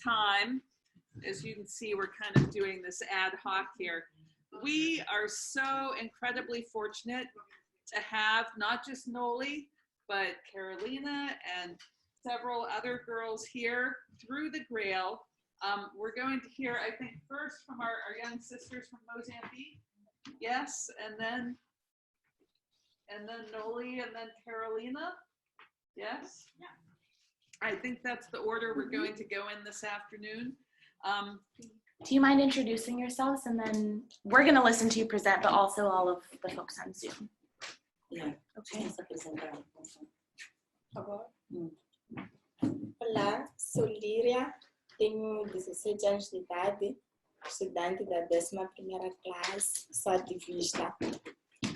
time. As you can see, we're kind of doing this ad hoc here. We are so incredibly fortunate to have not just Noli, but Carolina and several other girls here through the Grail. We're going to hear, I think, first from our young sisters from Mozambique. Yes, and then Noli, and then Carolina. Yes? Yeah. I think that's the order we're going to go in this afternoon. Do you mind introducing yourselves? And then we're going to listen to you present, but also all of the folks on Zoom. Yeah. Okay. Olá, sou Líria, tenho 17 anos de idade, estudante da 11ª classe, sou ativista.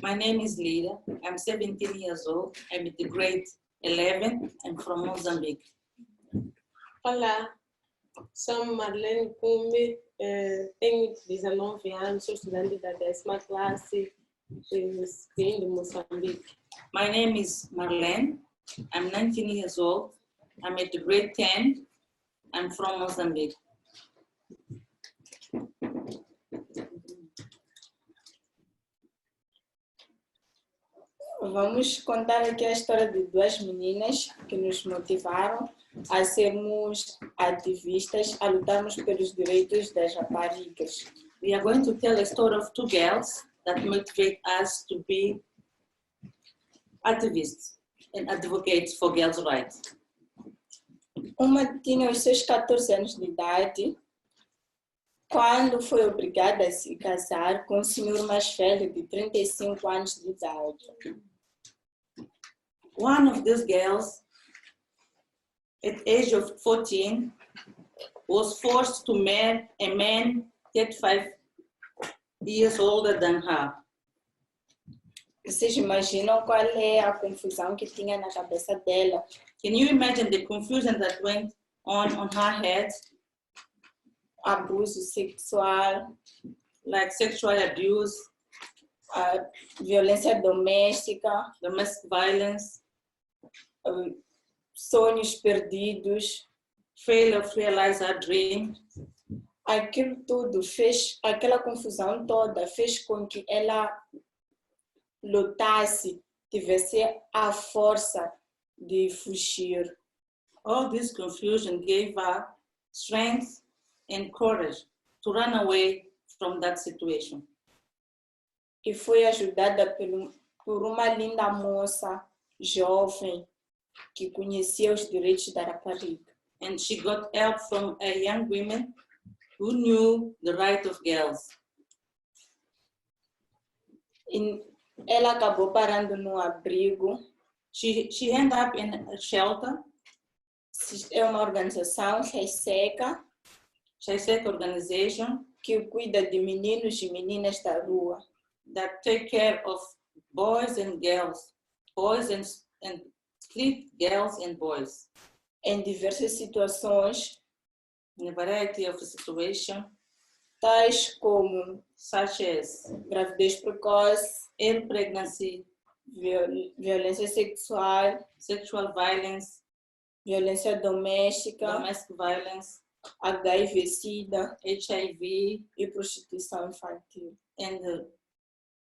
My name is Lida. I'm 17 years old. I'm at the grade 11. I'm from Mozambique. Olá, sou Marlene Kumbi, tenho 19 anos, sou estudante da 10ª classe, vim de Moçambique. My name is Marlene. I'm 19 years old. I'm at the grade 10. I'm from Mozambique. Vamos contar aqui a história de duas meninas que nos motivaram a sermos ativistas, a lutarmos pelos direitos das raparigas. We are going to tell a story of two girls that motivate us to be activists and advocates for girls' rights. Uma tinha os seus 14 anos de idade, quando foi obrigada a se casar com um senhor mais velho de 35 anos de idade. One of these girls, at age of 14, was forced to marry a man 35 years older than her. Vocês imaginam qual é a confusão que tinha na cabeça dela? Can you imagine the confusion that went on her head? Abuso sexual, Like sexual abuse, violência doméstica, domestic violence, sonhos perdidos. failure to realize her dream. Aquilo tudo fez, aquela confusão toda fez com que ela lutasse, tivesse a força de fugir. All this confusion gave her strength and courage to run away from that situation. E foi ajudada por uma linda moça jovem que conhecia os direitos da rapariga. And she got help from a young woman who knew the right of girls. E ela acabou parando no abrigo. She ended up in a shelter, É uma organização seca organization que cuida de meninos e meninas da rua. that take care of boys and girls, boys and split girls and boys Em diversas situações, in a variety of situations, tais como such as gravidez precoce, early pregnancy, violência sexual, sexual violence, violência doméstica, domestic violence, HIV/SIDA HIV, e prostituição infantil. and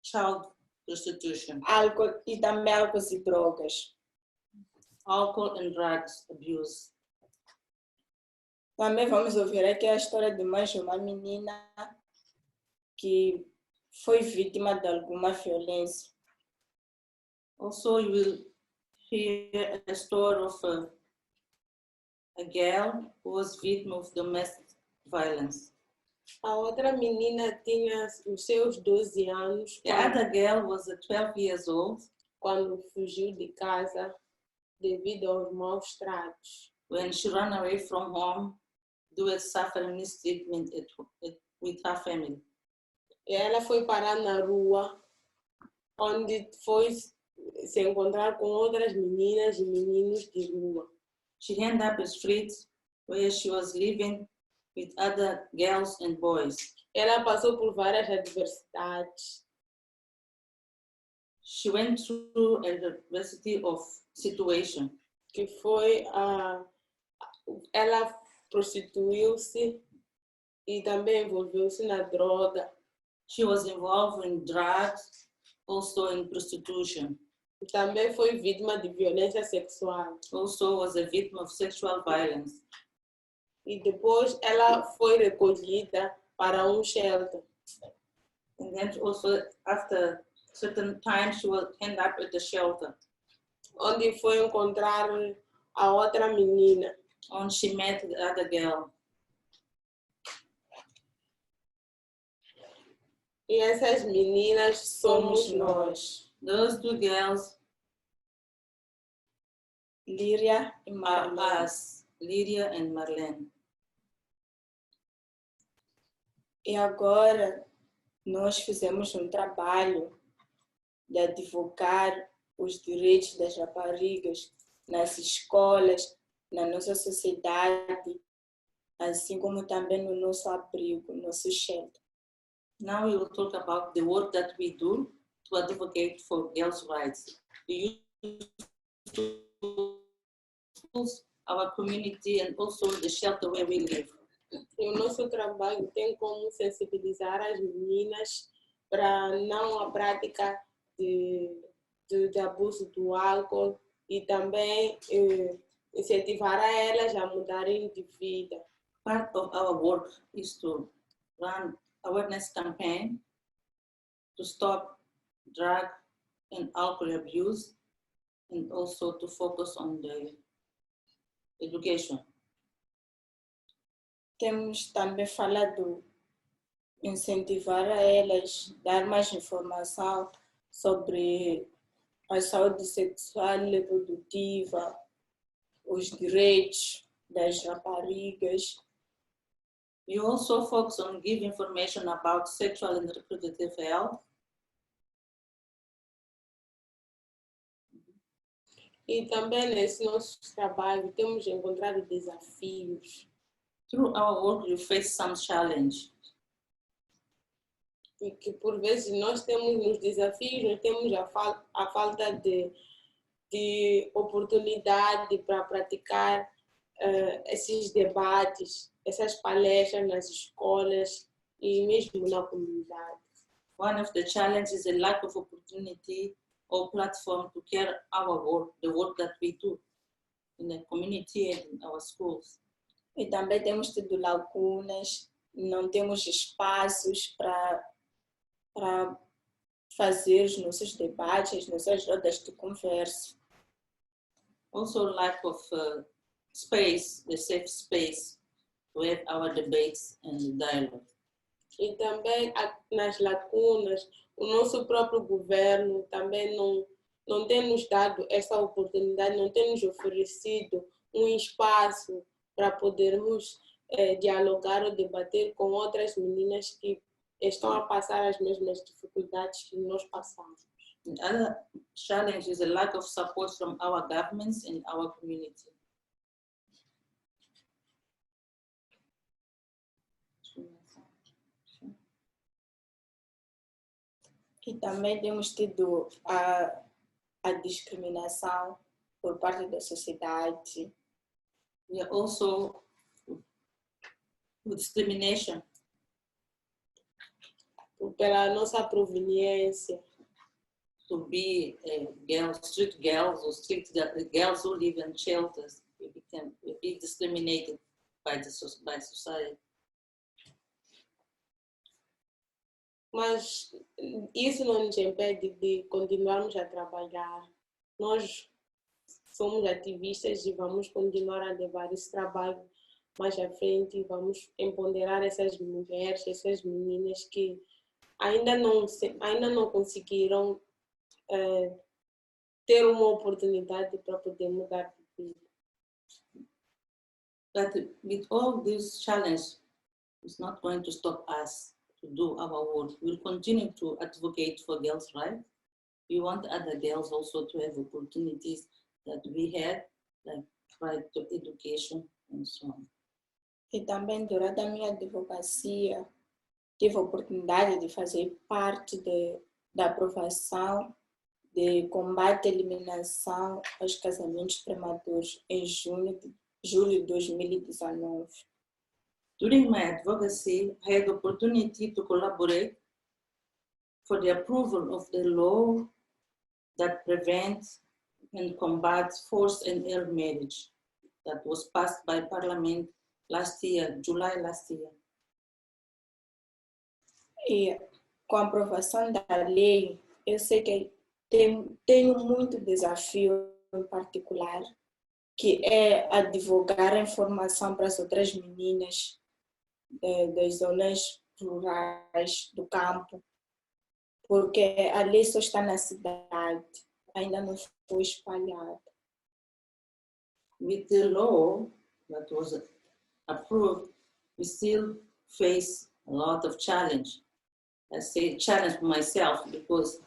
child prostitution, Álcool e também álcool e drogas. alcohol and drugs abuse. Também vamos ouvir aqui a história de mais uma menina que foi vítima de alguma violência. Also, you will hear a story of a girl who was victim of domestic violence. A outra menina tinha os seus 12 anos The other girl was 12 years old quando fugiu de casa devido aos maus tratos. when she ran away from home due to suffering mistreatment with her family. E ela foi parar na rua, onde foi se encontrar com outras meninas e meninos de rua. She ended up in streets where she was living with other girls and boys. Ela passou por várias adversidades. She went through a diversity of situation. Que foi ela prostituiu-se e também envolveu-se na droga. She was involved in drugs, also in prostitution. Também foi vítima de violência sexual. Also was a victim of sexual violence. E depois ela foi recolhida para shelter. And then also after certain time she will end up at the shelter. Onde foi encontrar a outra menina. And she met the other girl. E essas meninas somos nós. Those two girls Líria e are Marlene. us, Lydia and Marlene. E agora nós fizemos um trabalho de advogar os direitos das raparigas nas escolas, na nossa sociedade, assim como também no nosso abrigo, no shelter. Now we will talk about the work that we do to advocate for girls' rights. We use our community and also the shelter where we live. E o nosso trabalho tem como sensibilizar as meninas para não a prática de abuso do álcool e também incentivar a elas a mudarem de vida. Part of our work is to run awareness campaign to stop drug and alcohol abuse and also to focus on the education. Temos também falado incentivar a elas, dar mais informação sobre a saúde sexual e reprodutiva, os direitos das raparigas. We also focus on giving information about sexual and reproductive health. E também nesse nosso trabalho temos encontrado desafios. Through our work, you face some challenge. E que por vezes nós temos nos desafios, nós temos a falta de oportunidade para praticar esses debates, essas palestras nas escolas e mesmo na comunidade. One of the challenges is a lack of opportunity or platform to carry our work, the work that we do in the community and in our schools. E também temos tido lacunas, não temos espaços para fazer os nossos debates, as nossas rodas de conversa. Also lack of space, the safe space to have our debates and dialogue. E também nas lacunas, o nosso próprio governo também não tem nos dado essa oportunidade, não tem nos oferecido um espaço para podermos dialogar ou debater com outras meninas que estão a passar as mesmas dificuldades que nós passamos. Another challenge is a lack of support from our governments and our community. E também temos tido a discriminação por parte da sociedade. We are also with discrimination Pela nossa proveniência. to be girls, street girls or street girls who live in shelters. We be discriminated by society. Mas isso não nos impede de continuarmos a trabalhar. Nós somos ativistas e vamos continuar a levar esse trabalho mais à frente e vamos empoderar essas mulheres, essas meninas que ainda não conseguiram ter uma oportunidade para poder mudar de vida. But with all these challenges, it's not going to stop us to do our work. We'll continue to advocate for girls' rights. We want other girls also to have opportunities that we had, like right to education and so on. E também durante a minha advocacia tive a oportunidade de fazer parte da aprovação de combate à eliminação aos casamentos prematuros em junho de julho de 2019. During my advocacy, I had the opportunity to collaborate for the approval of the law that prevents and combats forced and early marriage that was passed by Parliament last year, July last year. E com a aprovação da lei, eu sei que tenho muito desafio em particular, que é advogar a informação para as outras meninas das zonas rurais do campo, porque a lei só está na cidade, ainda não foi espalhada. With the law that was approved, we still face a lot of challenge. I say challenge for myself because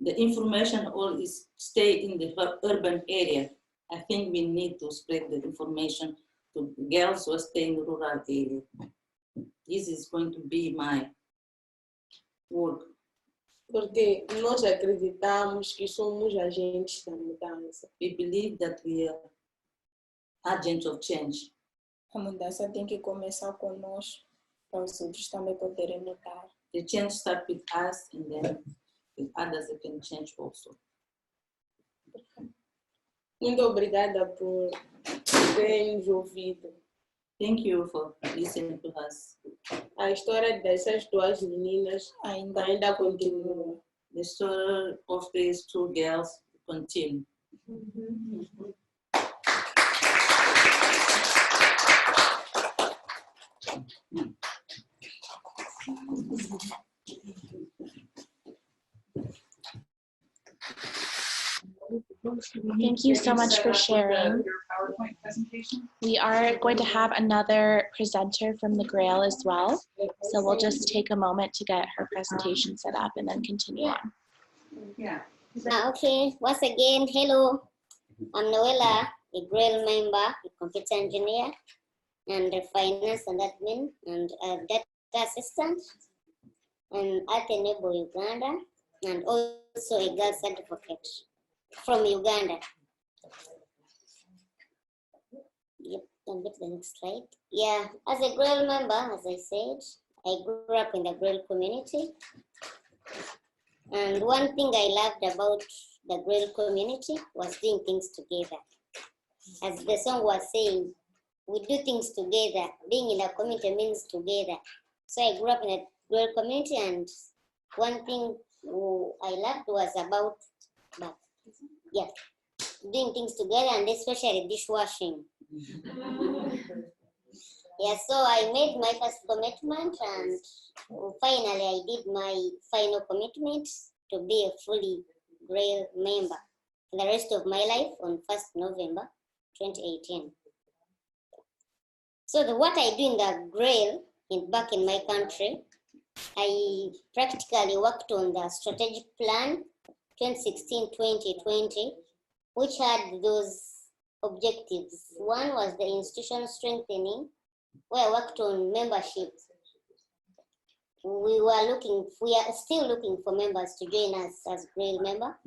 the information all is stay in the urban area. I think we need to spread the information to girls who stay in the rural area. This is going to be my work. Porque nós acreditamos que somos agentes da mudança. We believe that we are agents of change. A mudança tem que começar conosco, para os outros também poderem notar. The change starts with us and then with others that can change also. Muito obrigada por terem nos ouvido. Thank you for listening to us. A história dessas duas meninas ainda continua. The story of these two girls continue. Thank you so much for sharing. Your PowerPoint presentation. We are going to have another presenter from the Grail as well. So we'll just take a moment to get her presentation set up and then continue on. Yeah. Okay, once again, hello. I'm Noella, a Grail member, a computer engineer, and a finance and admin, and a data assistant, and at Enable Uganda, and also a girls advocate from Uganda. Yep, can get the next slide. Yeah, as a Grail member, as I said, I grew up in the Grail community. And one thing I loved about the Grail community was doing things together. As the song was saying, we do things together. Being in a community means together. So I grew up in a Grail community, and one thing I loved was about doing things together, and especially dishwashing. Yeah, so I made my first commitment, and finally I did my final commitment to be a fully Grail member for the rest of my life on 1st November 2018. So what I do in the Grail back in my country, I practically worked on the strategic plan 2016-2020, which had those objectives. One was the institutional strengthening, where I worked on membership. We are still looking for members to join us as Grail member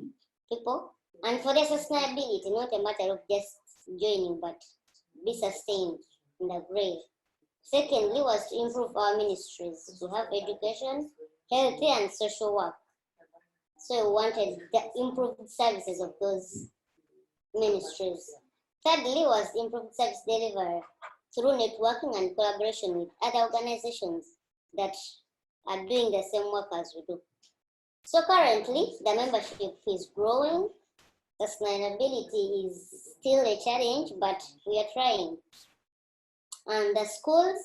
people. And for the sustainability, not a matter of just joining, but be sustained in the Grail. Secondly was to improve our ministries, to have education, healthy and social work. So we wanted the improved services of those ministries. Thirdly was improved service delivery through networking and collaboration with other organizations that are doing the same work as we do. So currently, the membership is growing. Sustainability is still a challenge, but we are trying. And the schools,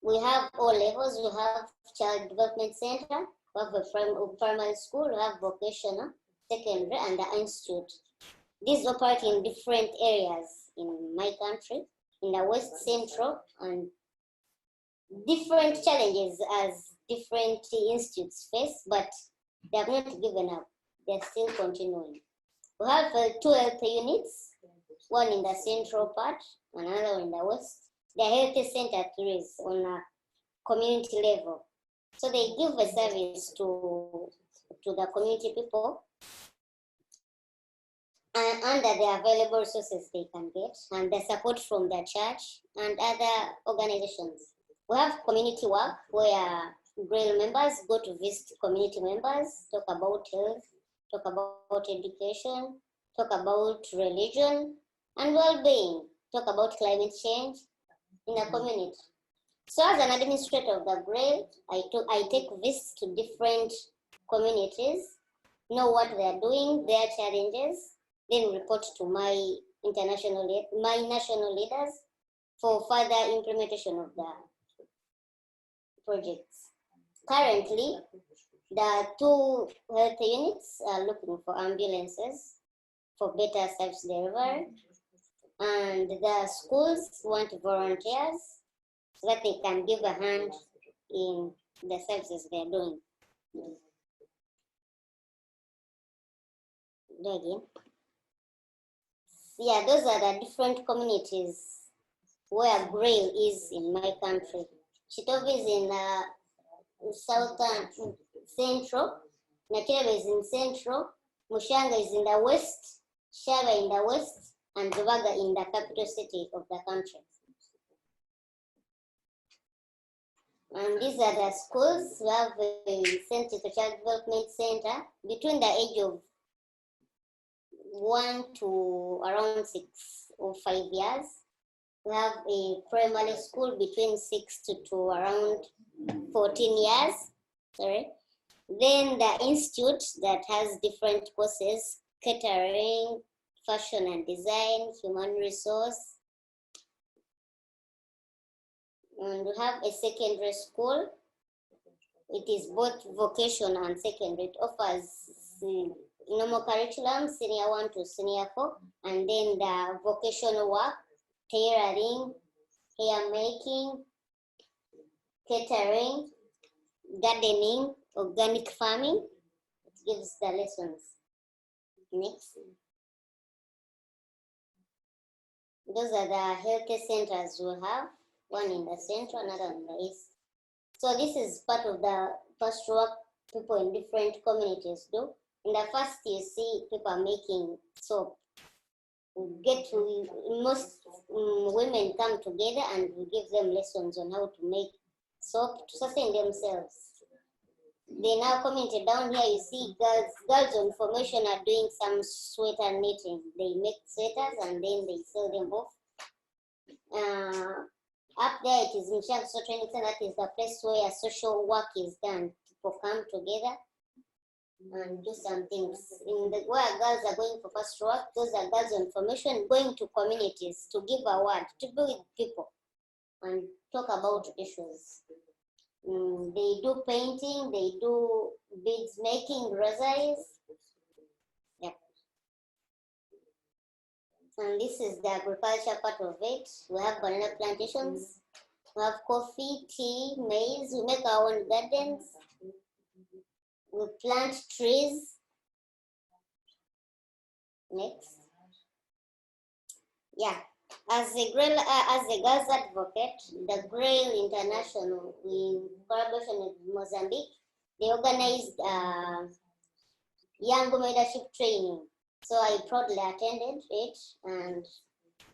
we have all levels. We have Child Development Center, we have a primary school, we have vocational, secondary, and the institute. These operate in different areas in my country, in the West Central, and different challenges as different institutes face, but they have not given up. They're still continuing. We have 2 health units, one in the central part, another in the west. The health center is on a community level. So they give a service to the community people. under the available resources they can get and the support from the church and other organizations. We have community work where Grail members go to visit community members, talk about health, talk about education, talk about religion and well-being, talk about climate change in the community. So as an administrator of the Grail, I take visits to different communities, know what they're doing, their challenges, then report to my national leaders for further implementation of the projects. Currently, the 2 health units are looking for ambulances for better service delivery, and the schools want volunteers so that they can give a hand in the services they're doing. Do again. Yeah, those are the different communities where Grail is in my country. Chitovi is in southern central, Nakeba is in central, Mushanga is in the west, Shaba in the west, and Rubaga in the capital city of the country. And these are the schools. We have a Center for Child Development Center between the age of 1 to around 6 or 5 years. We have a primary school between 6 to around 14 years. Sorry. Then the institute that has different courses: catering, fashion and design, human resource. And we have a secondary school. It is both vocational and secondary. It offers normal curriculum, senior 1 to senior 4, and then the vocational work, tailoring, hair making, catering, gardening, organic farming. It gives the lessons. Next. Those are the health centers we have, one in the center, another in the east. So this is part of the first work people in different communities do. In the first, you see people are making soap. Most women come together and we give them lessons on how to make soap to sustain themselves. Then our community down here, you see girls on formation are doing some sweater knitting. They make sweaters and then they sell them off. Up there, it is Mshank Social Training Center. That is the place where social work is done. People come together and do some things. Where girls are going for first work, those are girls on formation going to communities to give a word, to be with people and talk about issues. They do painting, they do beads making, rosaries. Yeah. And this is the agriculture part of it. We have banana plantations, we have coffee, tea, maize, we make our own gardens. We plant trees. Next. Yeah. As a girls advocate, the Grail International, in collaboration with Mozambique, they organized young leadership training. So I proudly attended it, and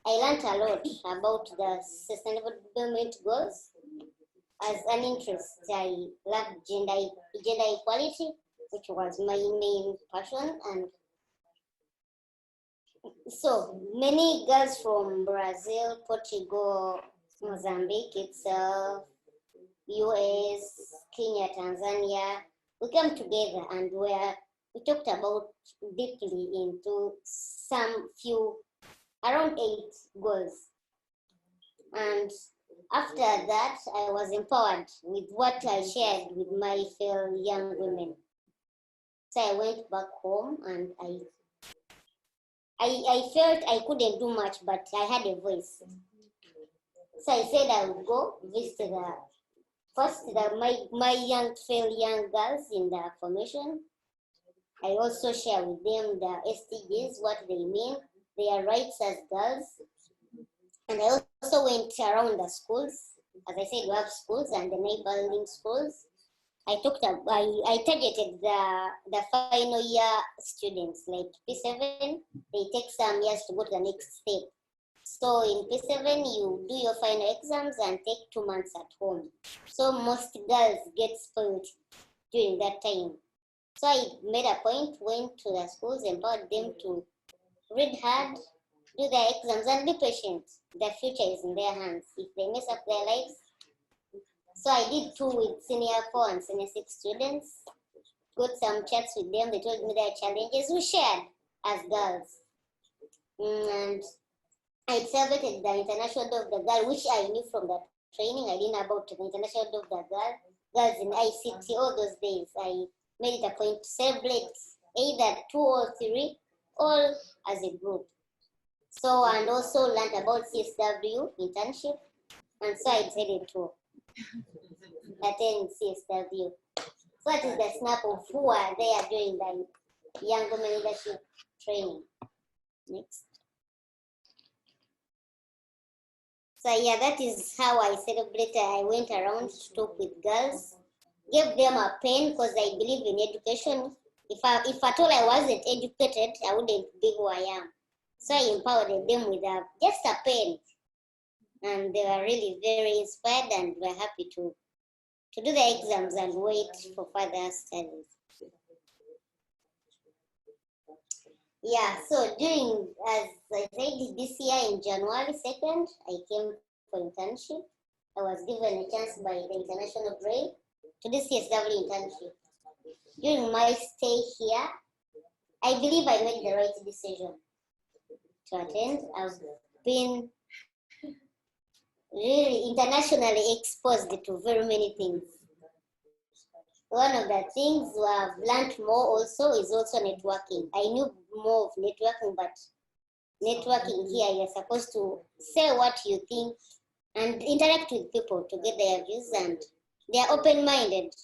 I learned a lot about the sustainable development goals. As an interest, I loved gender equality, which was my main passion. And so many girls from Brazil, Portugal, Mozambique itself, US, Kenya, Tanzania, we came together and we talked about deeply into around 8 goals. And after that, I was empowered with what I shared with my fellow young women. So I went back home and I felt I couldn't do much, but I had a voice. So I said I would go visit my fellow young girls in the formation. I also share with them the SDGs, what they mean, their rights as girls. And I also went around the schools. As I said, we have schools and the neighboring schools I targeted the final year students, like P7, they take some years to go to the next step. So in P7, you do your final exams and take 2 months at home. So most girls get spoiled during that time. So I made a point, went to the schools, empowered them to read hard, do their exams, and be patient. Their future is in their hands. If they mess up their lives. So I did 2 with senior 4 and senior 6 students. Got some chats with them. They told me their challenges. We shared as girls. And I celebrated the International Day of the Girl, which I knew from the training. I didn't know about the International Day of the Girl. Girls in ICT, all those days. I made it a point to celebrate either 2 or 3, all as a group. So, and also learned about CSW internship. And so I decided to attend CSW. So that is the snap of who are there during the Young Women Leadership Training. Next. So yeah, that is how I celebrated. I went around to talk with girls, gave them a pen because I believe in education. If at all I wasn't educated, I wouldn't be who I am. So I empowered them with just a pen. And they were really very inspired and were happy to do the exams and wait for further studies. Yeah, so during, as I said, this year in January 2nd, I came for internship. I was given a chance by the International Grail to do CSW internship. During my stay here, I believe I made the right decision to attend. I've been really internationally exposed to very many things. One of the things I've learned more also is also networking. I knew more of networking, but networking here, you're supposed to say what you think and interact with people to get their views, and they're open-minded,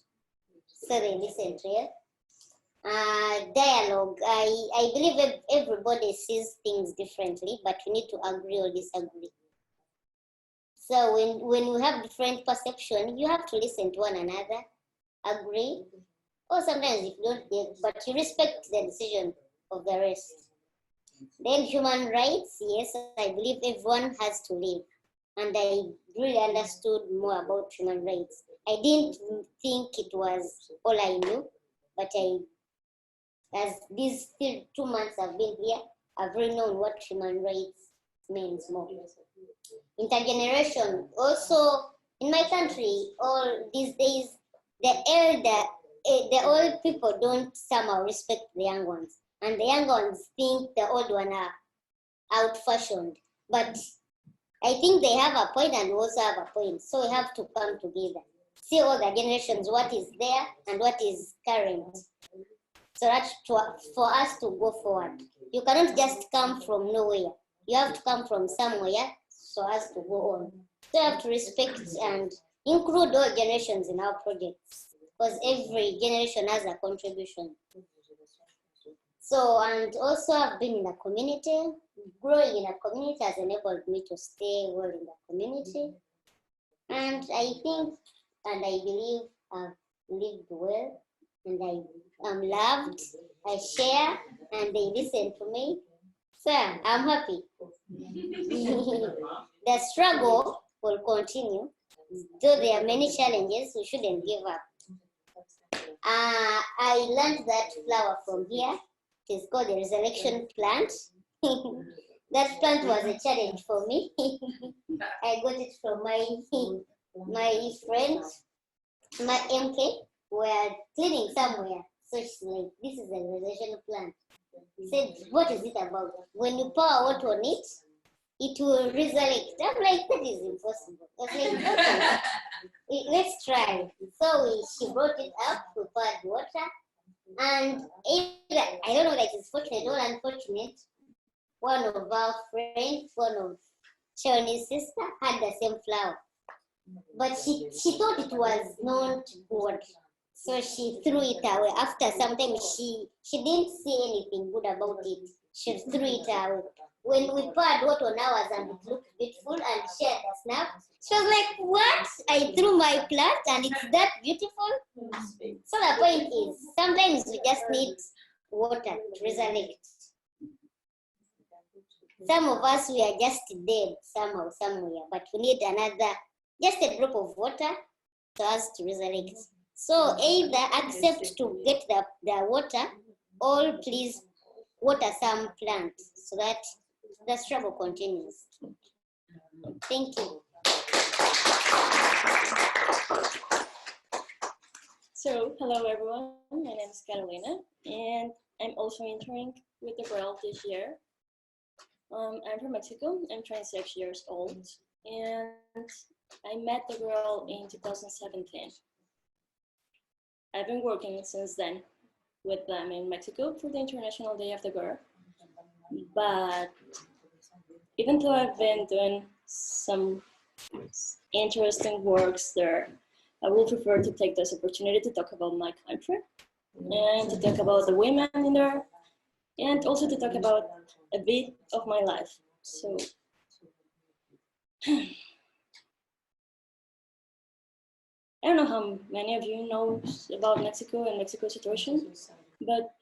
so they listen to you. Dialogue, I believe everybody sees things differently, but we need to agree or disagree. So when you have different perception, you have to listen to one another, agree, or sometimes if you don't, but you respect the decision of the rest. Then human rights, yes, I believe everyone has to live. And I really understood more about human rights. I didn't think it was all I knew, but as these 2 months I've been here, I've really known what human rights means more. Intergeneration, also in my country, all these days, the old people don't somehow respect the young ones, and the young ones think the old ones are out-fashioned. But I think they have a point and we also have a point, so we have to come together, see all the generations, what is there and what is current, so that for us to go forward. You cannot just come from nowhere. You have to come from somewhere so as to go on. So you have to respect and include all generations in our projects, because every generation has a contribution. So, and also I've been in a community. Growing in a community has enabled me to stay well in the community. And I think and I believe I've lived well, and I am loved, I share, and they listen to me. So I'm happy. The struggle will continue. Though there are many challenges, we shouldn't give up. I learned that flower from here. It is called the resurrection plant. That plant was a challenge for me. I got it from my friend, my MK. We're cleaning somewhere. So she's like, this is a resurrection plant. I said, what is it about? When you pour water on it, it will resurrect. I'm like, that is impossible. I was like, okay, let's try. So she brought it up, we poured water, and either, I don't know that it's fortunate or unfortunate, one of our friends, one of Shawnee's sister, had the same flower. But she thought it was not good. So she threw it away. After some time, she didn't see anything good about it. She threw it away. when we poured water on ours and it looked beautiful and shared the snap, she was like, what? I threw my plant and it's that beautiful? So the point is, sometimes we just need water to resurrect. Some of us, we are just dead somehow, somewhere, but we need another, just a drop of water for us to resurrect. So either accept to get the water, or please water some plants so that the struggle continues. Thank you. So, hello everyone, my name is Carolina, and I'm also interning with the Grail this year. I'm from Mexico, I'm 26 years old, and I met the Grail in 2017. I've been working since then with them in Mexico for the International Day of the Girl. But even though I've been doing some interesting works there, I will prefer to take this opportunity to talk about my country and to talk about the women in there, and also to talk about a bit of my life. So, I don't know how many of you know about Mexico and Mexico's situation, but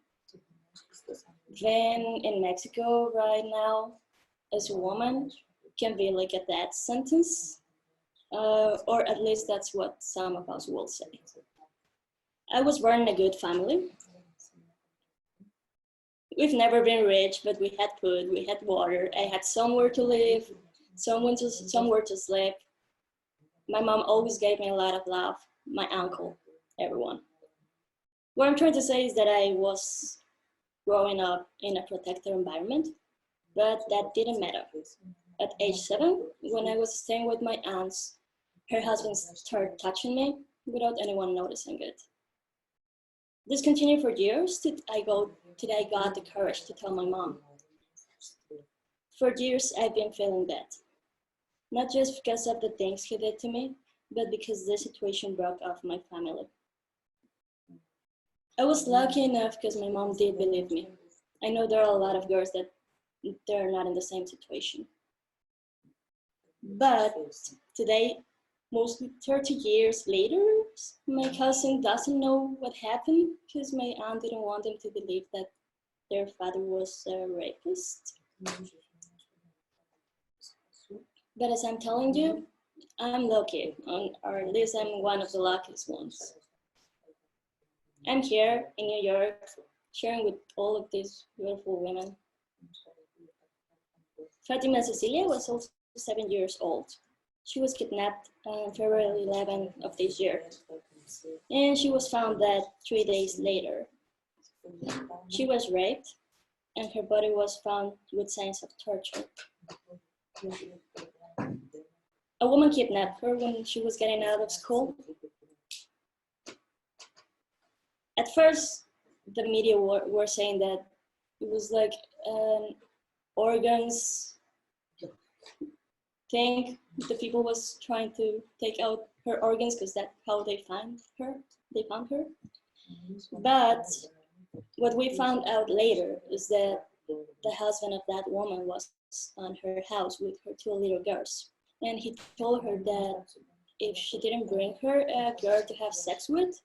then in Mexico right now, as a woman, can be like a death sentence, or at least that's what some of us will say. I was born in a good family. We've never been rich, but we had food, we had water, I had somewhere to live, somewhere to sleep. My mom always gave me a lot of love, my uncle, everyone. What I'm trying to say is that I was growing up in a protected environment, but that didn't matter. At age 7, when I was staying with my aunts, her husband started touching me without anyone noticing it. This continued for years till I got the courage to tell my mom. For years, I've been feeling bad. Not just because of the things he did to me, but because the situation broke off my family. I was lucky enough because my mom did believe me. I know there are a lot of girls that they're not in the same situation. But today, mostly 30 years later, my cousin doesn't know what happened because my aunt didn't want them to believe that their father was a rapist. But as I'm telling you, I'm lucky, or at least I'm one of the luckiest ones. I'm here in New York, sharing with all of these beautiful women. Fatima Cecilia was also 7 years old. She was kidnapped on February 11th of this year, and she was found dead 3 days later. She was raped, and her body was found with signs of torture. A woman kidnapped her when she was getting out of school. At first, the media were saying that it was like an organs thing. The people was trying to take out her organs because that's how they found her. But what we found out later is that the husband of that woman was on her house with her 2 little girls. And he told her that if she didn't bring her a girl to have sex with,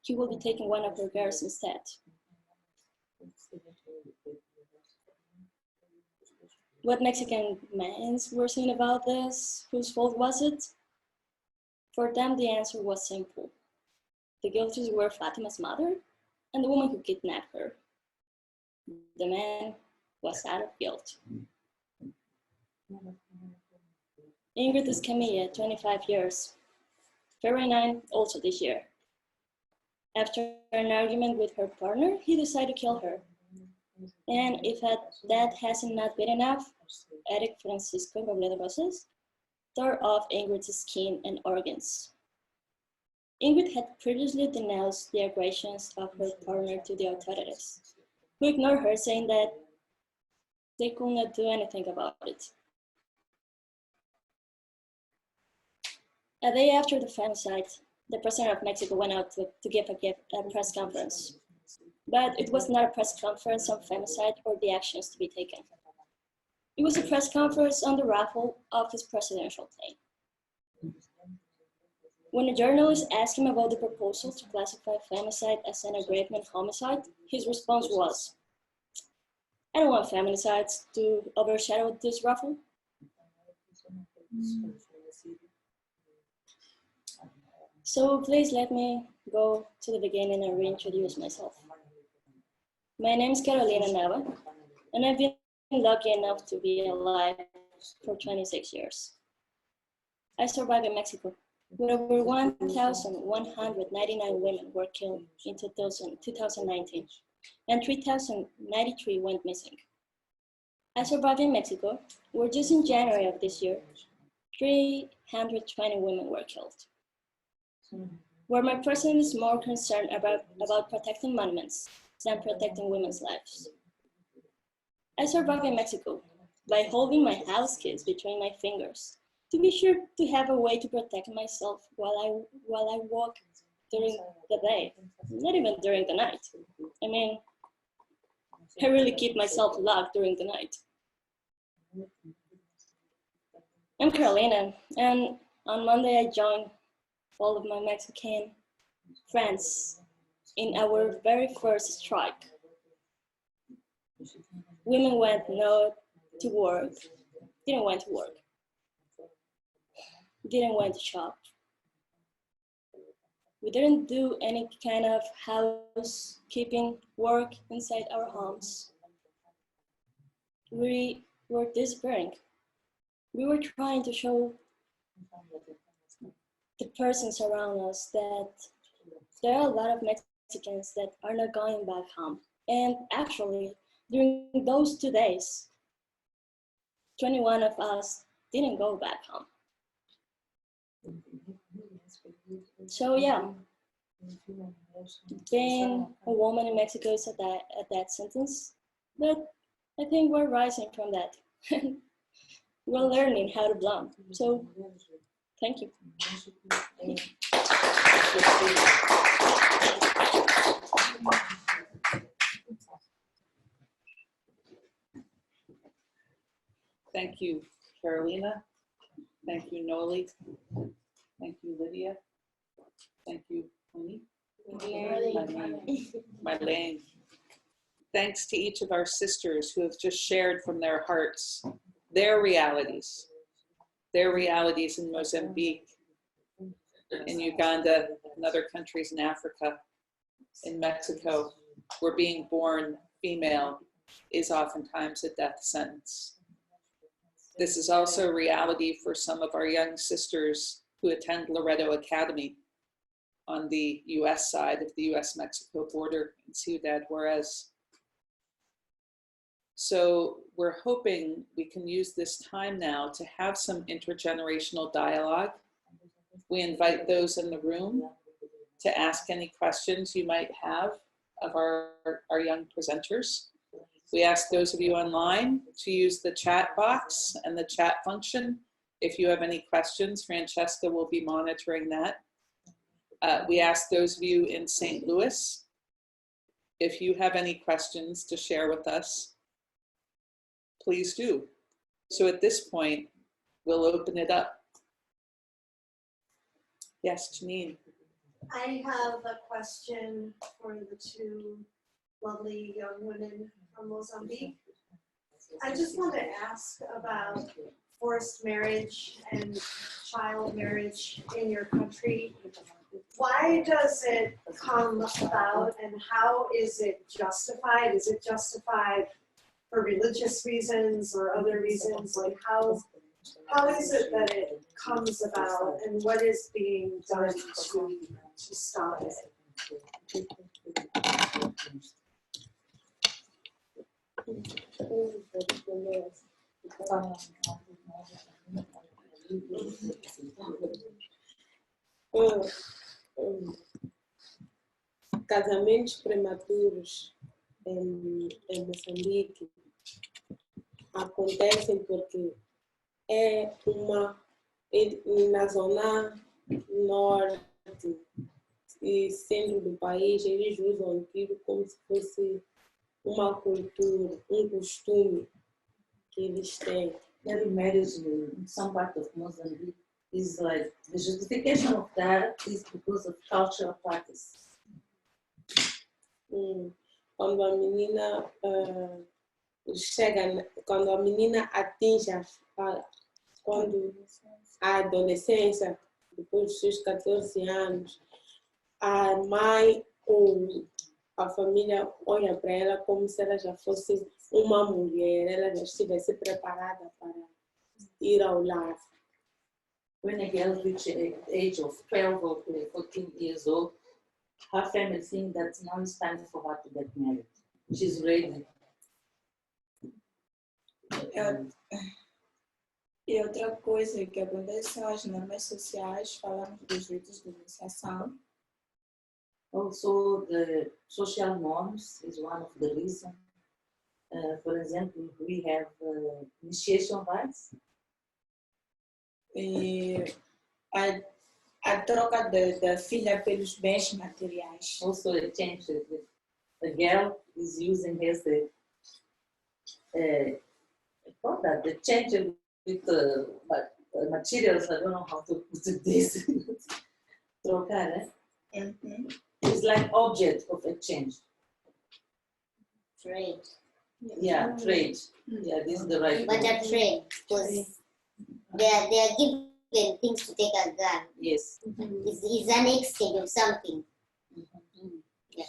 he will be taking one of her girls instead. What Mexican men were saying about this? Whose fault was it? For them, the answer was simple. The guilty were Fatima's mother and the woman who kidnapped her. The man was out of guilt. Ingrid Escamilla, 25 years. February 9, also this year. After an argument with her partner, he decided to kill her. And if that hasn't not been enough, Eric Francisco Robledo Rosas tore off Ingrid's skin and organs. Ingrid had previously denounced the aggressions of her partner to the authorities, who ignored her, saying that they could not do anything about it. A day after the femicide, the president of Mexico went out to give a press conference. But it was not a press conference on femicide or the actions to be taken. It was a press conference on the raffle of his presidential plane. When a journalist asked him about the proposal to classify femicide as an aggravated homicide, his response was, "I don't want feminicides to overshadow this raffle." So please let me go to the beginning and reintroduce myself. My name is Carolina Nava, and I've been lucky enough to be alive for 26 years. I survived in Mexico, where over 1,199 women were killed in 2019, and 3,093 went missing. I survived in Mexico, where just in January of this year, 320 women were killed. Where my president is more concerned about protecting monuments than protecting women's lives. I survived in Mexico by holding my house keys between my fingers to be sure to have a way to protect myself while I walk during the day, not even during the night. I mean, I really keep myself locked during the night. I'm Carolina, and on Monday I joined all of my Mexican friends in our very first strike. Women didn't went to work, didn't went to shop. We didn't do any kind of housekeeping work inside our homes. We were disappearing. We were trying to show the persons around us that there are a lot of Mexicans that are not going back home. And actually, during those 2 days, 21 of us didn't go back home. So yeah, being a woman in Mexico is a death sentence, but I think we're rising from that. We're learning how to blend. So thank you. Thank you, Carolina. Thank you, Noli. Thank you, Lydia. Thank you, Tony. Marlene. Thanks to each of our sisters who have just shared from their hearts their realities in Mozambique, in Uganda, and other countries in Africa, in Mexico, where being born female is oftentimes a death sentence. This is also reality for some of our young sisters who attend Loreto Academy on the US side of the US-Mexico border in Ciudad Juarez. So we're hoping we can use this time now to have some intergenerational dialogue. We invite those in the room to ask any questions you might have of our young presenters. We ask those of you online to use the chat box and the chat function. If you have any questions, Francesca will be monitoring that. We ask those of you in St. Louis, if you have any questions to share with us, please do. So at this point, we'll open it up. Yes, Janine. I have a question for the two lovely young women from Mozambique. I just want to ask about forced marriage and child marriage in your country. Why does it come about and how is it justified? Is it justified for religious reasons or other reasons? Like how is it that it comes about and what is being done to stop it? Casamentos prematuros em Moçambique acontecem porque na zona norte e centro do país, eles usam aquilo como se fosse uma cultura, um costume que eles têm. Early marriage in some part of Mozambique is like the justification of that is because of cultural practice. Quando a menina quando a menina atinge quando a adolescência, depois dos seus 14 anos, a mãe ou a família olha para ela como se ela já fosse uma mulher, ela já estivesse preparada para ir ao lar. When a girl reaches the age of 12 or 14 years old, her family think that now it's time for her to get married. She's ready. E outra coisa que acontece são as normas sociais, falamos dos ritos de iniciação. Also, the social norms is one of the reasons. For example, we have initiation rites. E a troca da filha pelos bens materiais. Also, a change. The girl is using as the product, the change with materials. I don't know how to put this. Trocar, It's like object of exchange. Trade. Yeah, trade. Yeah, this is the right But word. a trade, because they are given things to take as that. Yes. It's an exchange of something. Yeah.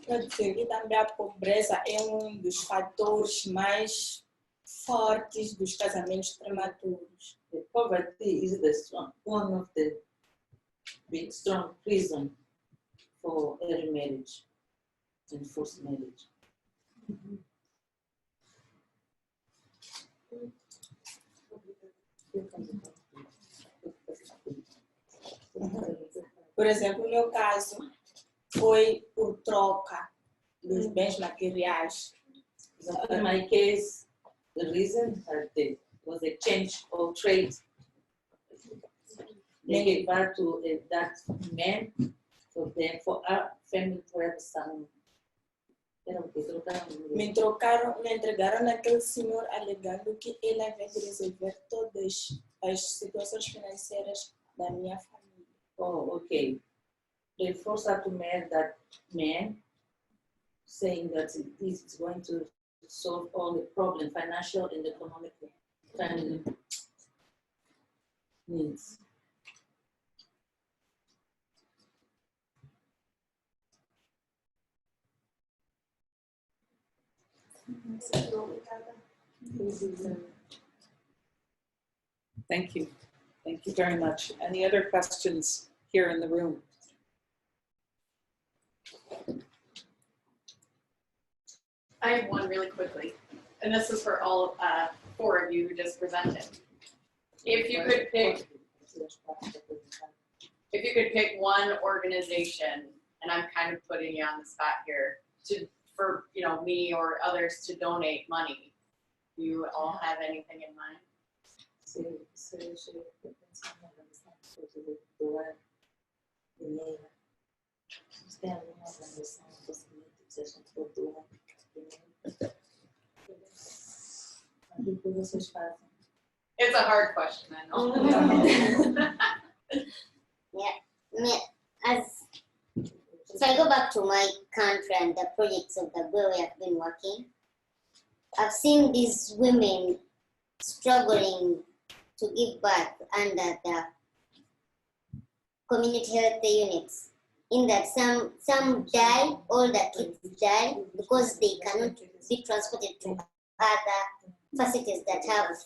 Quer dizer que também a pobreza é dos fatores mais fortes dos casamentos prematuros. The poverty is one of the big strong reason for early marriage and forced marriage. Por exemplo, no meu caso, foi por troca dos bens materiais. In my case, the reason was a change of trade. They gave birth to that man for our family to have some. Me entregaram naquele senhor alegando que ele havia de resolver todas as situações financeiras da minha família. Oh, okay. They forced her to marry that man, saying that he's going to solve all the problem, financial and economic family needs. Thank you. Thank you very much. Any other questions here in the room? I have one really quickly, and this is for all four of you who just presented. If you could pick one organization, and I'm kind of putting you on the spot here, for me or others to donate money, do you all have anything in mind? It's a hard question, I know. If I go back to my country and the projects of the Grail we have been working, I've seen these women struggling to give birth under the community health units. In that some die, all the kids die because they cannot be transported to other facilities that have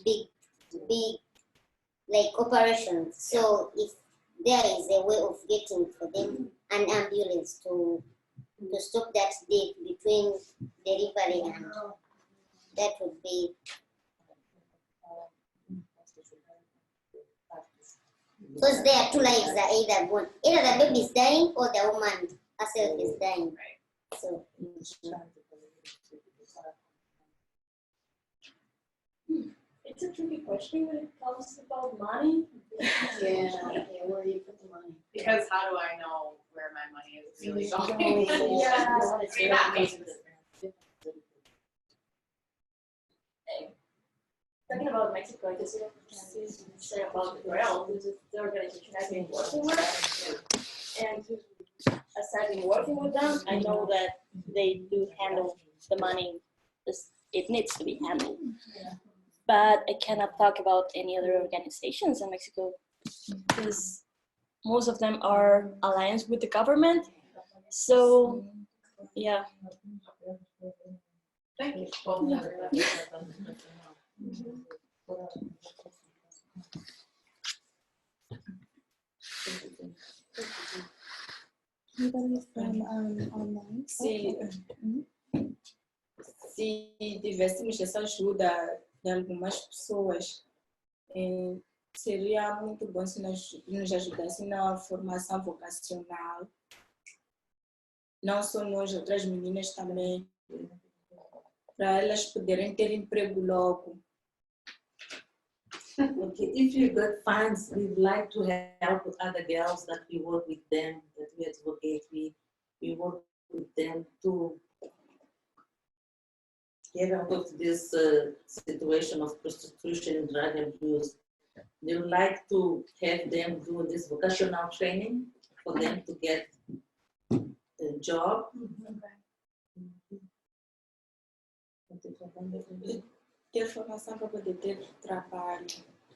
big like operations. So if there is a way of getting for them an ambulance to stop that date between delivery and that would be. Because there are two lives are either born, either the baby is dying or the woman herself is dying. Right. So. It's a tricky question when it comes about money. Yeah. Where do you put the money? Because how do I know where my money is really going? Yeah. I mean, that makes sense. Talking about Mexico, I guess you can say about the Grail, which is the organization I've been working with. And as I've been working with them, I know that they do handle the money as it needs to be handled. But I cannot talk about any other organizations in Mexico because most of them are alliance with the government. So, yeah. Thank you. Anybody from online? Se tivéssemos essa ajuda de algumas pessoas, seria muito bom se nos ajudassem na formação vocacional. Não só nós, outras meninas também, para elas poderem ter emprego logo. Okay, if you got funds, we'd like to help other girls that we work with them, that we advocate, we work with them to get out of this situation of prostitution and drug abuse. They would like to have them do this vocational training for them to get a job. Ter formação para poder ter trabalho.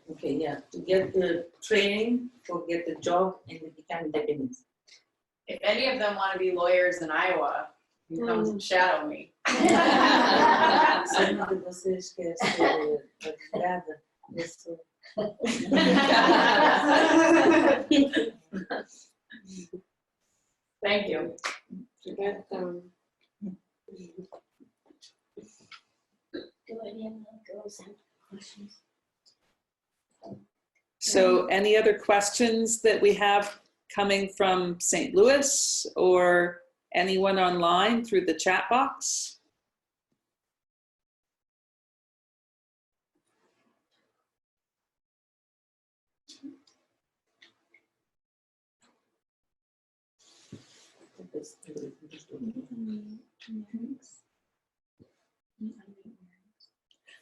Okay, yeah, to get the training, to get the job and to become independent. If any of them want to be lawyers in Iowa, you come shadow me. Se uma de vocês quer ser advogada, isso. Thank you. So any other questions that we have coming from St. Louis or anyone online through the chat box?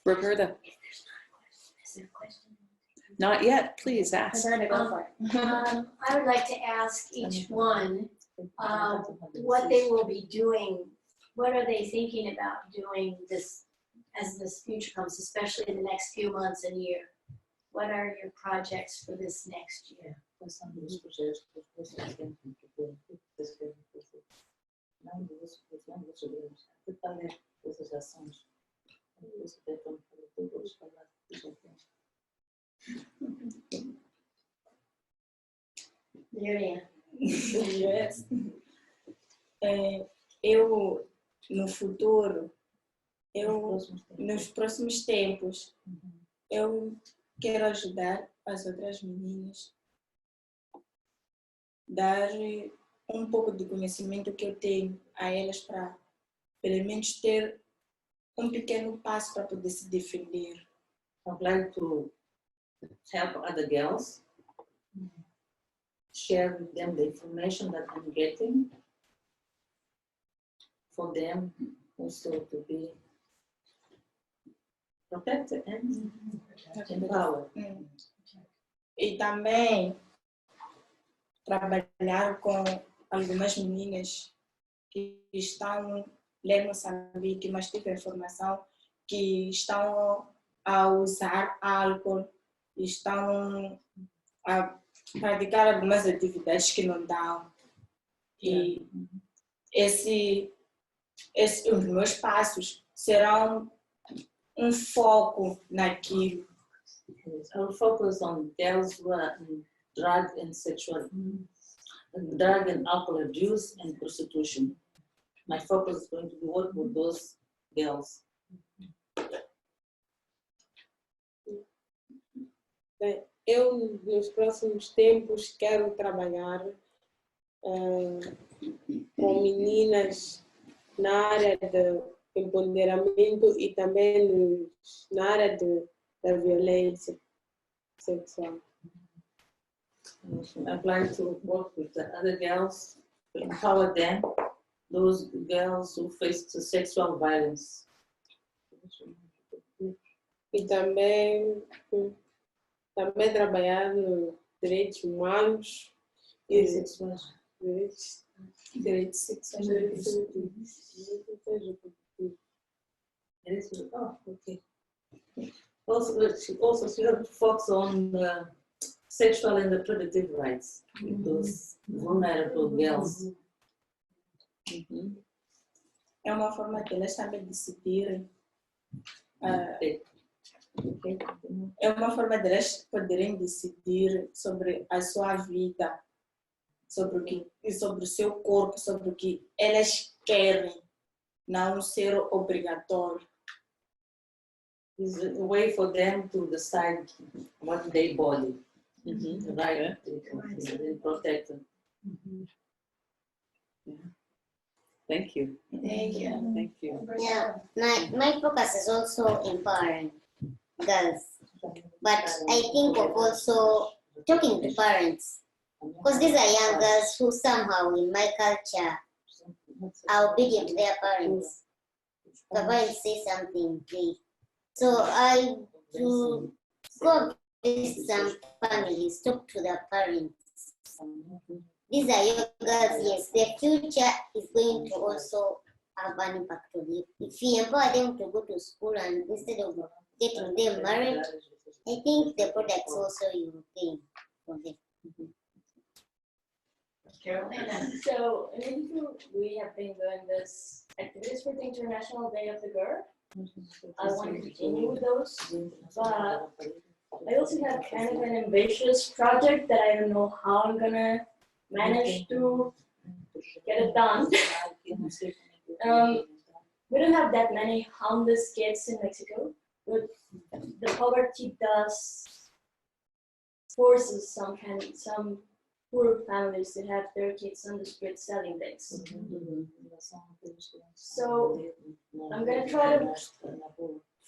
Roberta? Not yet, please ask. I would like to ask each one what they will be doing. What are they thinking about doing this as this future comes, especially in the next few months and year? What are your projects for this next year? Yes. Eu, no futuro, nos próximos tempos, eu quero ajudar as outras meninas, dar um pouco de conhecimento que eu tenho a elas para, pelo menos, ter um pequeno passo para poder se defender. I'd like to help other girls, share with them the information that I'm getting, for them also to be protected and empowered. E também trabalhar com algumas meninas que estão lá em Moçambique, mas tive informação que estão a usar álcool, estão a praticar algumas atividades que não dão. E os meus passos serão um foco naquilo. I'll focus on girls who are in drug and alcohol abuse and prostitution. My focus is going to be work with those girls. Eu, nos próximos tempos, quero trabalhar com meninas na área de empoderamento e também na área da violência sexual. I plan to work with the other girls to empower them, those girls who face sexual violence. E também trabalhar nos direitos humanos e direitos sexuais. Oh, okay. Also she have to focus on sexual and reproductive rights with those vulnerable girls. É uma forma delas também decidirem. É uma forma delas poderem decidir sobre a sua vida, sobre o seu corpo, sobre o que elas querem, não ser obrigatório. It's a way for them to decide what their body, right? They protect them. Thank you. Thank you. Thank you. Yeah, my focus is also empowering girls, but I think of also talking to parents, because these are young girls who somehow in my culture are obedient to their parents. The parents say something, so I to go visit some families, talk to the parents. These are young girls, yes, their future is going to also have an impact on it. If we empower them to go to school and instead of getting them married, I think the products also European for them. Carolina. So in April, we have been doing this activities for the International Day of the Girl. I want to continue with those, but I also have kind of an ambitious project that I don't know how I'm gonna manage to get it done. We don't have that many homeless kids in Mexico, but the poverty does forces some poor families to have their kids on the street selling things. So I'm gonna try to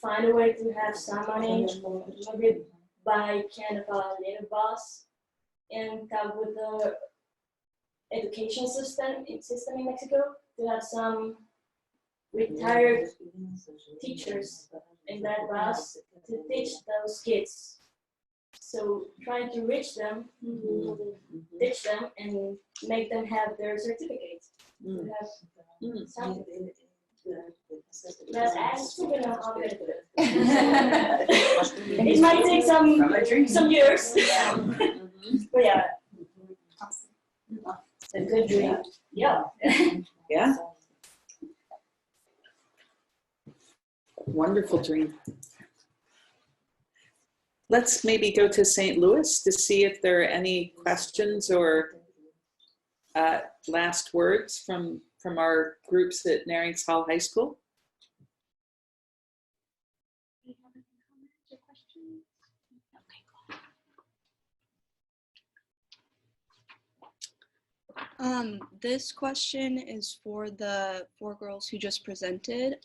find a way to have some money, maybe buy kind of a little bus and come with the education system in Mexico to have some retired teachers in that bus to teach those kids. So trying to reach them, teach them, and make them have their certificates. To have something. But I still don't know how to do it. It might take some years. But yeah. It's a good dream. Yeah. Yeah. Wonderful dream. Let's maybe go to St. Louis to see if there are any questions or last words from our groups at Neringshall High School. This question is for the 4 girls who just presented.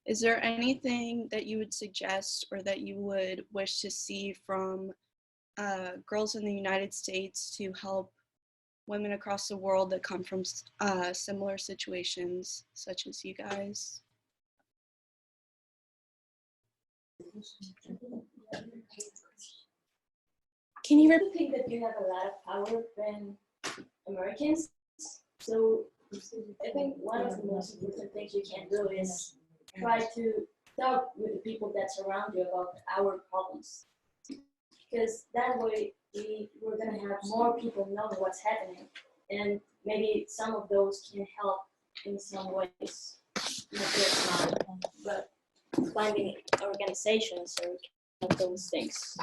Is there anything that you would suggest or that you would wish to see from girls in the United States to help women across the world that come from similar situations such as you guys? Can you really think that you have a lot of power than Americans? So I think one of the most important things you can do is try to talk with the people that surround you about our problems. Because that way we're going to have more people know what's happening, and maybe some of those can help in some ways. But finding organizations or those things.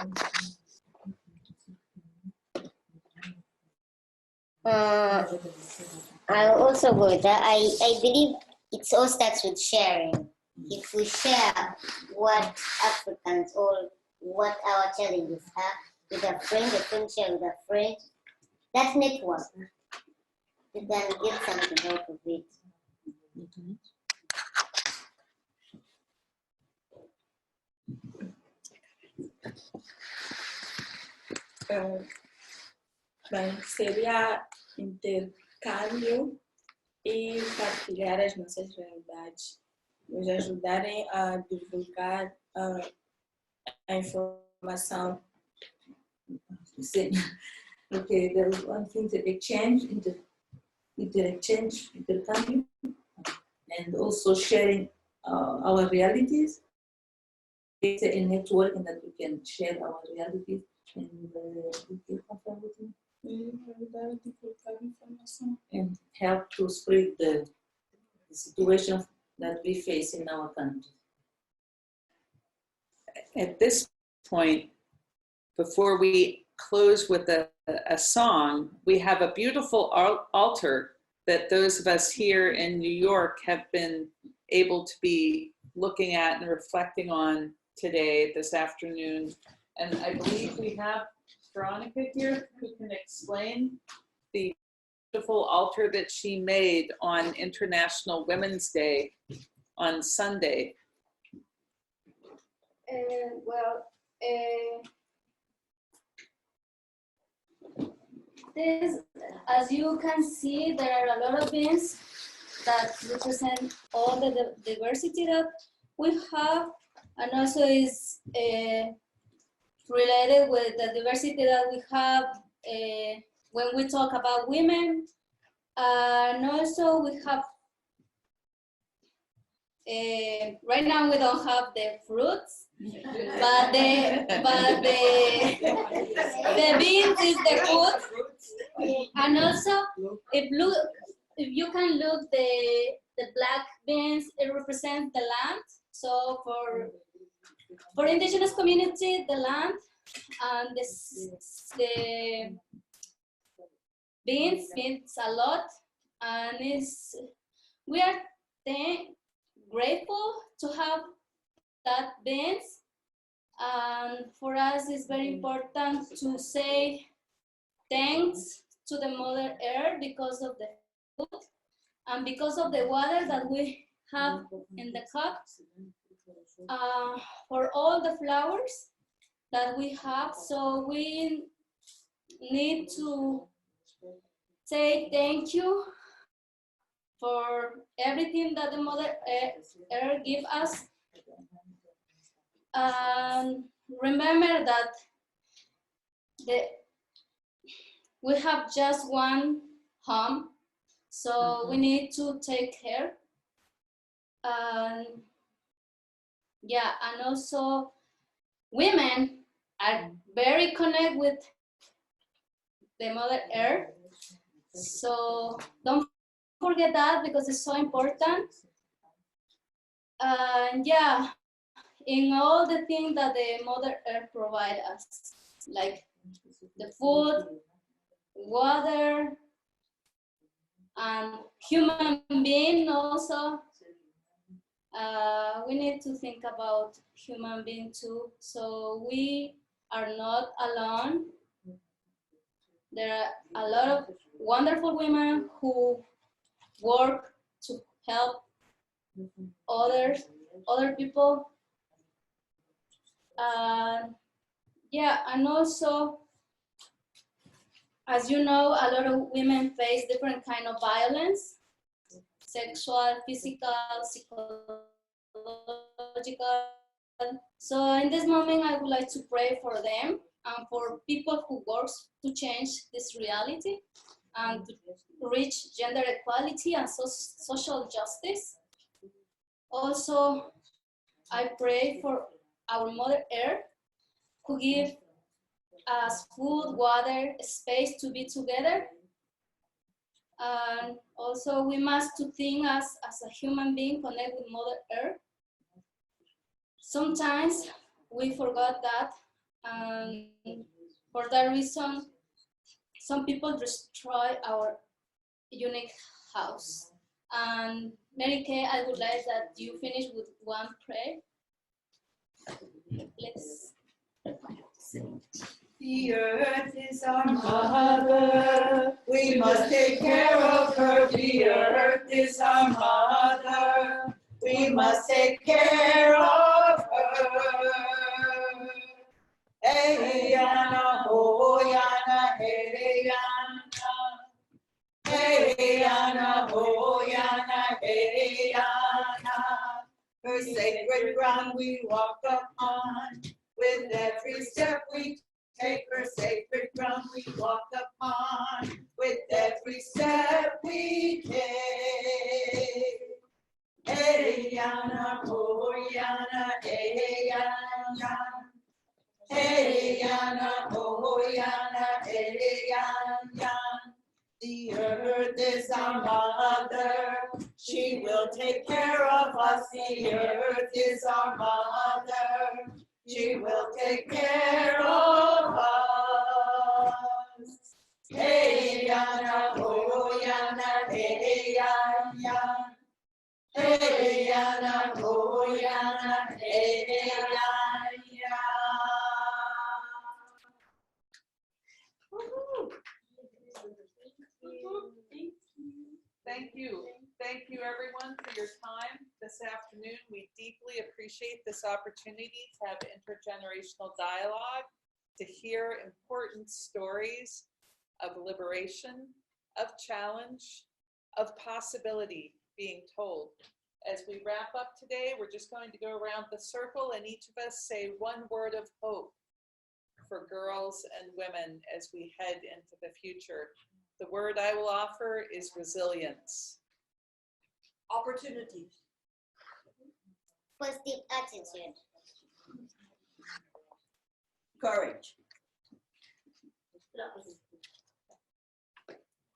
I'll also go with that. I believe it all starts with sharing. If we share what Africans or what our challenges are with a friend share with a friend, that network, you can get something out of it. Bem, seria intercâmbio e partilhar as nossas realidades, nos ajudarem a divulgar a informação. Sim. Okay, there was one thing to exchange, intercambio, and also sharing our realities. It's a network and that we can share our realities and and help to spread the situation that we face in our country. At this point, before we close with a song, we have a beautiful altar that those of us here in New York have been able to be looking at and reflecting on today, this afternoon. And I believe we have Veronica here who can explain the beautiful altar that she made on International Women's Day on Sunday. This, as you can see, there are a lot of beans that represent all the diversity that we have, and also is related with the diversity that we have when we talk about women. And also we have, right now we don't have the fruits, but the beans is the food. And also, if you can look the black beans, it represents the land. So for indigenous community, the land and the beans means a lot, and we are grateful to have that beans. And for us, it's very important to say thanks to the Mother Earth because of the food and because of the water that we have in the cups, for all the flowers that we have. So we need to say thank you for everything that the Mother Earth gives us. And remember that we have just one home, so we need to take care. Yeah, and also women are very connected with the Mother Earth, so don't forget that because it's so important. And yeah, in all the things that the Mother Earth provides us, like the food, water, and human being also. We need to think about human being too. So we are not alone. There are a lot of wonderful women who work to help other people. Yeah, and also, as you know, a lot of women face different kind of violence, sexual, physical, psychological. So in this moment, I would like to pray for them and for people who work to change this reality and to reach gender equality and social justice. Also, I pray for our Mother Earth, who gives us food, water, space to be together. And also we must to think as a human being connect with Mother Earth. Sometimes we forgot that, and for that reason, some people destroy our unique house. And Mary Kay, I would like that you finish with one prayer. Let's sing. The earth is our mother, we must take care of her. The earth is our mother, we must take care of her. Hey yana, ho yana, hey yana, hey yana, ho yana, hey yana. her sacred ground we walk upon. With every step we take, her sacred ground we walk upon. With every step we take. Hey Yana, oh Yana, hey Yana. Hey Yana, oh Yana, hey Yana. The earth is our mother, she will take care of us. The earth is our mother, she will take care of us. Hey Yana, oh Yana, hey Yana. Hey Yana, oh Yana, hey Yana. Thank you. Thank you everyone for your time this afternoon. We deeply appreciate this opportunity to have intergenerational dialogue, to hear important stories of liberation, of challenge, of possibility being told. As we wrap up today, we're just going to go around the circle and each of us say one word of hope for girls and women as we head into the future. The word I will offer is resilience. Opportunities. Positive attitude. Courage.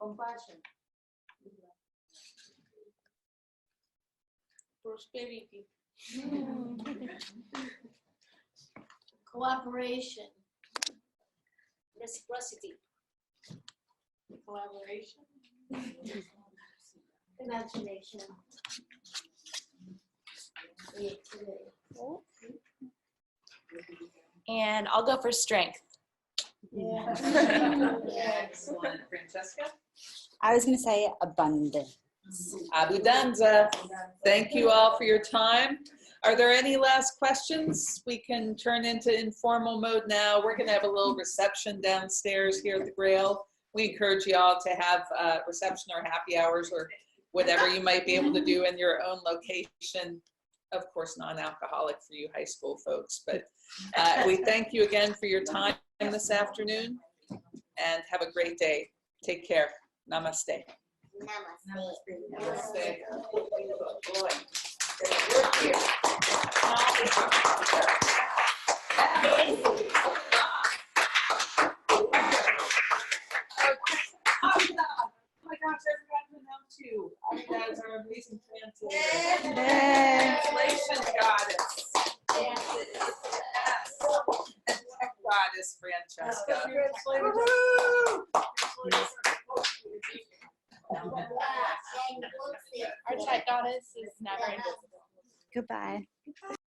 Compassion. Prosperity. Cooperation. Reciprocity. Collaboration. Imagination. And I'll go for strength. Excellent. Francesca? I was going to say abundance. Abundanza. Thank you all for your time. Are there any last questions? We can turn into informal mode now. We're going to have a little reception downstairs here at the Grail. We encourage you all to have reception or happy hours or whatever you might be able to do in your own location. Of course, non-alcoholic for you high school folks. But we thank you again for your time this afternoon and have a great day. Take care. Namaste. Namaste. Namaste. Boy, work here. Oh my gosh, I forgot to announce you. You guys are amazing translator. Translation goddess. Yes. And tech goddess Francesca. Woohoo! Our tech goddess is never in